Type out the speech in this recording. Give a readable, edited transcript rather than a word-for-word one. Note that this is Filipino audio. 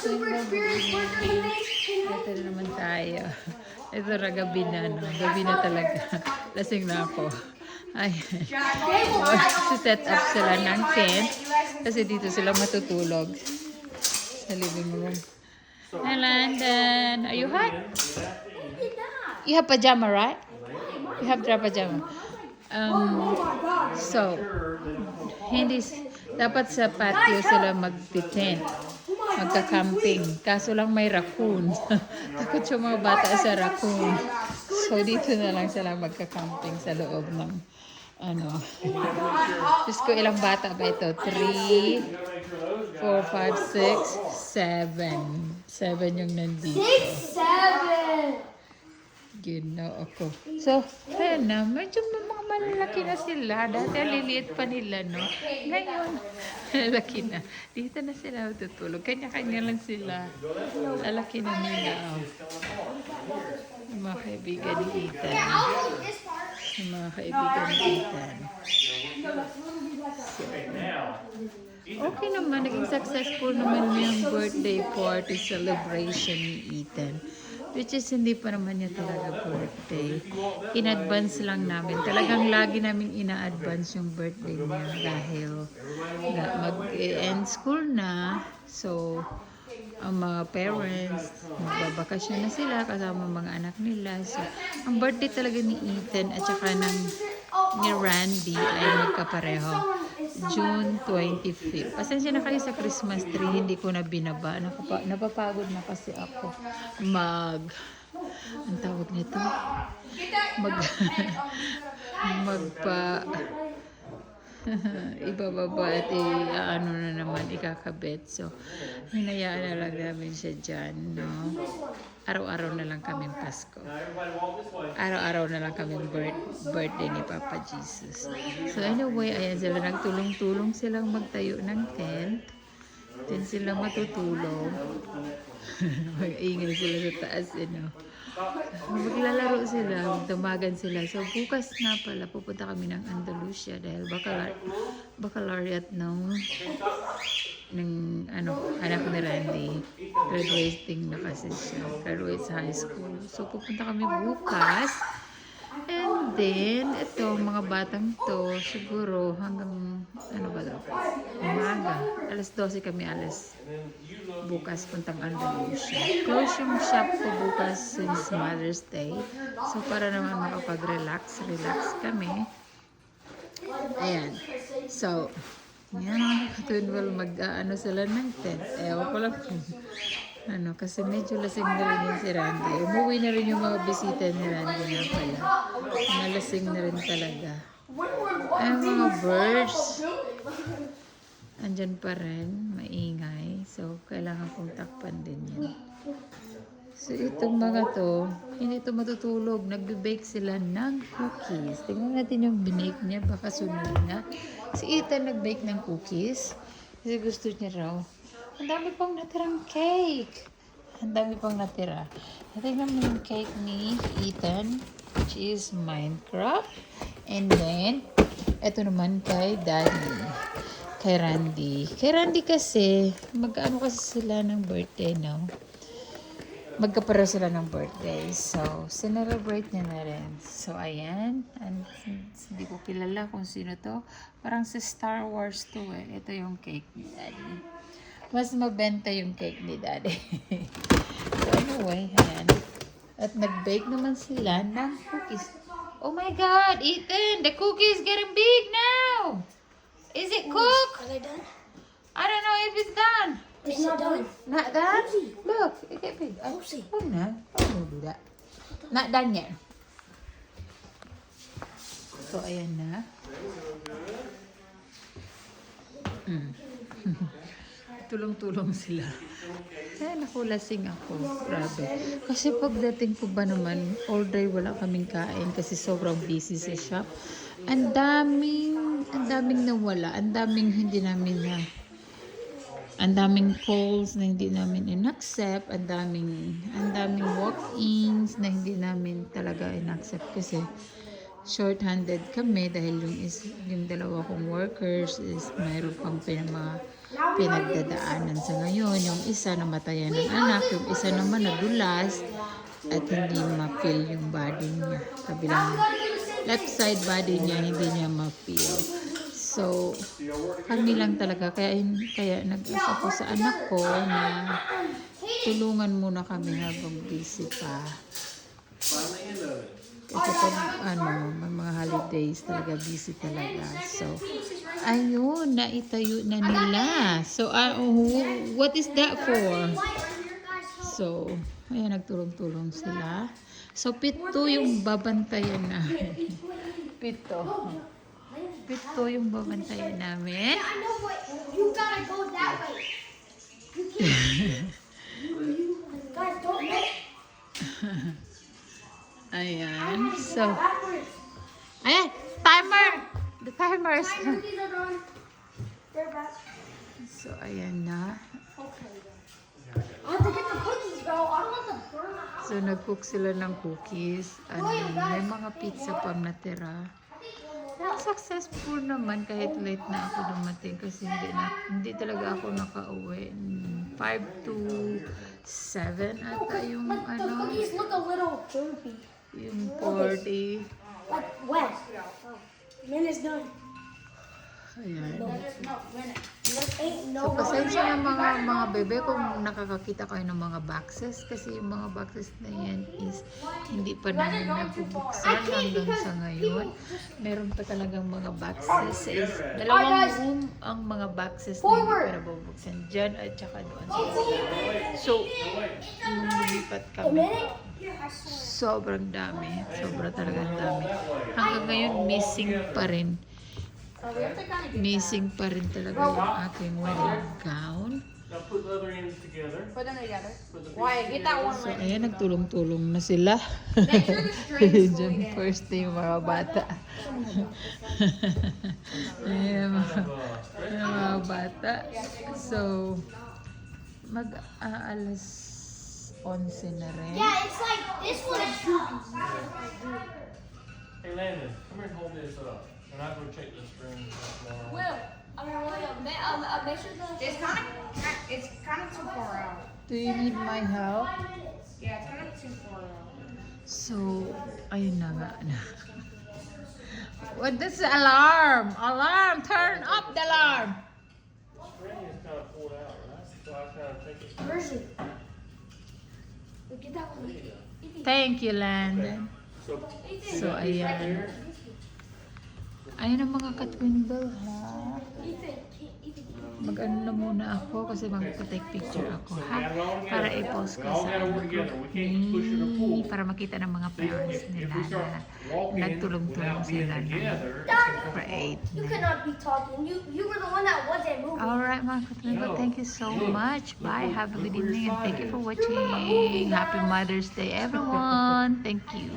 Hello, good evening. Ito na naman tayo. Ito na gabi na, no? Gabi na talaga. Lasing na ako. Ay, set up sila ng tent kasi dito sila matutulog sa living room. Hi, Landon. Are you hot? You have pajama, right? You have pajama. So, hindi, dapat sa patio sila mag-tent. Magka-camping. Kaso lang may raccoon. Takot yung mga bata sa raccoon. So, dito na lang sila magka-camping sa loob ng ano. Diyos ko, ilang bata ba ito? 3, 4, 5, 6, 7. 7 yung nandito. 6, 7! Gino ako. So, kaya na, medyo mga malalaki na sila. Dati liliit pa nila, no? Ngayon, lalaki na. Dito na sila tutulog. Kanya-kanya lang sila. Lalaki na nila. Oh. Yung mga kaibigan ni Ethan. Yung mga kaibigan ni Ethan. Okay naman. Naging successful naman yung birthday party celebration ni Ethan. Which is hindi pa naman niya talaga birthday. In-advance lang namin. Talagang lagi namin ina-advance yung birthday niya dahil mag-end school na. So, ang mga parents, magbabakasyon na sila kasama mga anak nila. So, ang birthday talaga ni Ethan at saka ni Randy ay magkapareho. June 25th. Pasensya na kayo sa Christmas tree, hindi ko na binaba. Napapagod na kasi ako ang tawag nito? Ibababa at ano na naman, ikakabit. So, hinayaan na lang namin siya dyan, no? Araw-araw na lang kaming Pasko. Araw-araw na lang kaming birthday ni Papa Jesus. So, anyway, ayan sila, nagtulong-tulong silang magtayo ng tent. Then sila matutulog. Mag-ingay sila sa taas, maglalaro sila, magdamagan sila. So, bukas na pala, pupunta kami ng Andalusia dahil baccalaureate ng anak ni Randy. Graduating na kasi siya. Graduate sa high school. So, pupunta kami bukas. And then, ito, mga batang to, siguro hanggang, umaga. Alas 12 kami bukas puntang Andalusia. Close yung shop ko bukas since Mother's Day. So, para naman makapag-relax kami. Ayan. So, yan mga katulad mag-ano sila ng tent. Ewan ko lang kasi medyo lasing na rin yung si Randy. Umuwi na rin yung mga bisita ni Randy na pala. Nalasing na rin talaga. Ay, mga birds. Andyan pa rin, maingay. So, kailangan kong takpan din yan. So, itong mga to, hindi ito matutulog. Nagbe-bake sila ng cookies. Tingnan natin yung binake niya, baka sunod na. Si Ethan nag-bake ng cookies. Kasi gusto niya raw. Ang dami pang natirang cake. Ang dami pang natira. Tingnan mo yung cake ni Ethan, which is Minecraft. And then, ito naman kay Daddy. Kay Randy. Kay Randy kasi, mag-ano kasi sila ng birthday, no? Magkaparo sila ng birthday. So, celebrate niya na rin. So, ayan. And, hindi ko kilala kung sino to. Parang sa Star Wars to eh. Ito yung cake ni Daddy. Mas mabenta yung cake ni Daddy. So, anyway, ayan. At nag-bake naman sila ng cookies. Oh my God, Ethan! The cookie is getting big now! Is it cooked? Are they done? I don't know if it's done. It's not done. Not done? Look, it get big. Oh, see. Oh no, I don't do that. Not done yet. So, ayan na. Tulong-tulong sila. Kaya nakulasing ako. Grabe. Kasi pagdating ko ba naman, all day wala kaming kain kasi sobrang busy sa shop. Ang daming nawala. Ang daming hindi namin ang daming calls na hindi namin in-accept. Ang daming walk-ins na hindi namin talaga in-accept kasi short-handed kami dahil yung dalawa kong workers is mayroon pang mga pinagdadaanan sa ngayon. Yung isa namatayan ng anak, yung isa naman nadulas at hindi ma-feel yung body niya. Kabilang left side body niya, hindi niya ma-feel. So, kami lang talaga. Kaya nag-asa ko sa anak ko na tulungan muna kami habang busy pa. Kasi pag may mga holidays talaga busy talaga. So, ayun, naitayo na nila. So, what is that for? So, ayan, nagtulong-tulong sila. So, pito yung babantayan namin. Pito. Pito yung babantayan namin. I know, but you gotta go that way. You can't. Guys, don't make Ayan. So, backwards. ayan, timer! The timers. My cookies are gone. They're back. So, ayan na. Okay. I have to get the cookies, bro. I don't want to burn the house. So, nag-cook sila ng cookies. May mga pizza pang natira. Successful naman kahit late na ako dumating kasi hindi talaga ako nakauwi. 5 to 7 ata yung But the ano, cookies look a little dirty. yung 40. Like wet. When it's done. Ayan. Ain't So, no pasensya na mga bebe kung nakakakita kayo ng mga boxes kasi yung mga boxes na yan is hindi pa namin nabubuksan hanggang sa ngayon. Meron pa talagang mga boxes. Is dalawang room ang mga boxes na hindi pa nabubuksan dyan at saka doon. So, nung lumipat kami, sobrang dami. Sobra talagang dami. Hanggang ngayon, missing pa rin. Missing pa rin talaga yung aking wedding gown. Now put the other ends together. Put them together. Put the Why? Get that one So, ready. ayan, nagtulong-tulong na sila. Make sure the string's fully Diyan in. first day yung mga bata. Ayan, mga bata. So, mag-aalas 11 na rin. Yeah, it's like this one is droopy. Hey Landon, come here and hold this up. And I'll go check the springs tomorrow. Will, make sure the It's kind of too far out. Do you need my help? Yeah, it's kind of too far out. So, ayun na nga na. What is the alarm? Alarm! Turn up the alarm! The spring is kind of pulled out, right? So I kind of take it. Where's it? Get that one. Thank you, Landon. So, So, ayan. Ayan ang mga katwindle, ha? Mag-ano na muna ako kasi magpa-take picture ako, ha? Para i-post ko sa group ni para makita ng mga parents nila na nagtulong-tulong sila na create. You cannot be talking. You were the one that wasn't moving. Alright mga katwindle, thank you so much. Bye, have a good evening and thank you for watching. Happy Mother's Day everyone. Thank you.